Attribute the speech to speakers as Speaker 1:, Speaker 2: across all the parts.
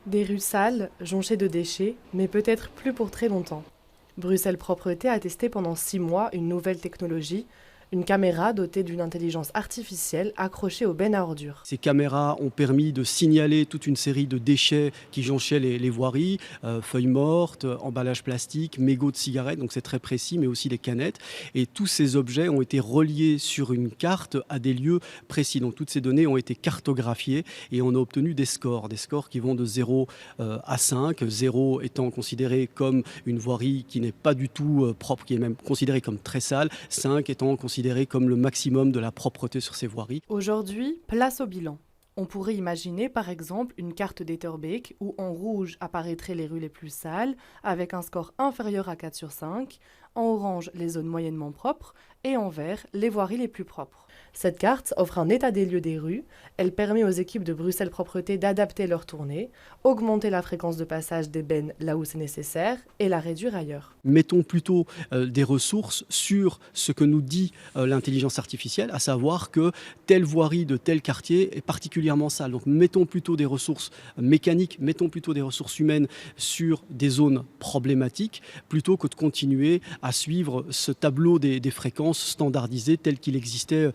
Speaker 1: Des rues sales, jonchées de déchets, mais peut-être plus pour très longtemps. Bruxelles Propreté a testé pendant 6 mois une nouvelle technologie, une caméra dotée d'une intelligence artificielle accrochée aux bennes à ordures.
Speaker 2: Ces caméras ont permis de signaler toute une série de déchets qui jonchaient les voiries, feuilles mortes, emballages plastiques, mégots de cigarettes, donc c'est très précis, mais aussi les canettes. Et tous ces objets ont été reliés sur une carte à des lieux précis. Donc toutes ces données ont été cartographiées et on a obtenu des scores qui vont de 0 à 5, 0 étant considéré comme une voirie qui n'est pas du tout propre, qui est même considérée comme très sale, 5 étant considéré comme le maximum de la propreté sur ces voiries.
Speaker 1: Aujourd'hui, place au bilan. On pourrait imaginer par exemple une carte d'Etterbeek où en rouge apparaîtraient les rues les plus sales avec un score inférieur à 4 sur 5, en orange les zones moyennement propres et en vert les voiries les plus propres. Cette carte offre un état des lieux des rues, elle permet aux équipes de Bruxelles Propreté d'adapter leur tournée, augmenter la fréquence de passage des bennes là où c'est nécessaire et la réduire ailleurs.
Speaker 2: Mettons plutôt des ressources sur ce que nous dit l'intelligence artificielle, à savoir que telle voirie de tel quartier est particulièrement sale. Donc mettons plutôt des ressources mécaniques, mettons plutôt des ressources humaines sur des zones problématiques, plutôt que de continuer à suivre ce tableau des fréquences standardisées tel qu'il existait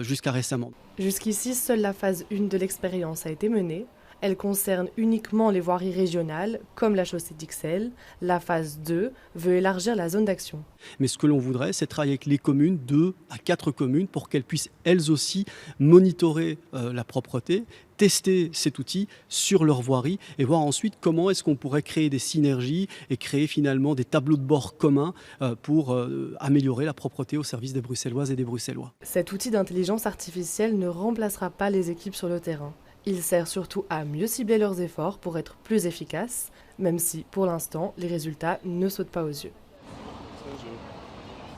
Speaker 2: jusqu'à récemment.
Speaker 1: Jusqu'ici, seule la phase 1 de l'expérience a été menée. Elle concerne uniquement les voiries régionales, comme la chaussée d'Ixelles. La phase 2 veut élargir la zone d'action.
Speaker 2: Mais ce que l'on voudrait, c'est travailler avec les communes, 2 à 4 communes, pour qu'elles puissent elles aussi monitorer la propreté, tester cet outil sur leur voirie et voir ensuite comment est-ce qu'on pourrait créer des synergies et créer finalement des tableaux de bord communs pour améliorer la propreté au service des Bruxelloises et des Bruxellois.
Speaker 1: Cet outil d'intelligence artificielle ne remplacera pas les équipes sur le terrain. Il sert surtout à mieux cibler leurs efforts pour être plus efficaces, même si, pour l'instant, les résultats ne sautent pas aux yeux.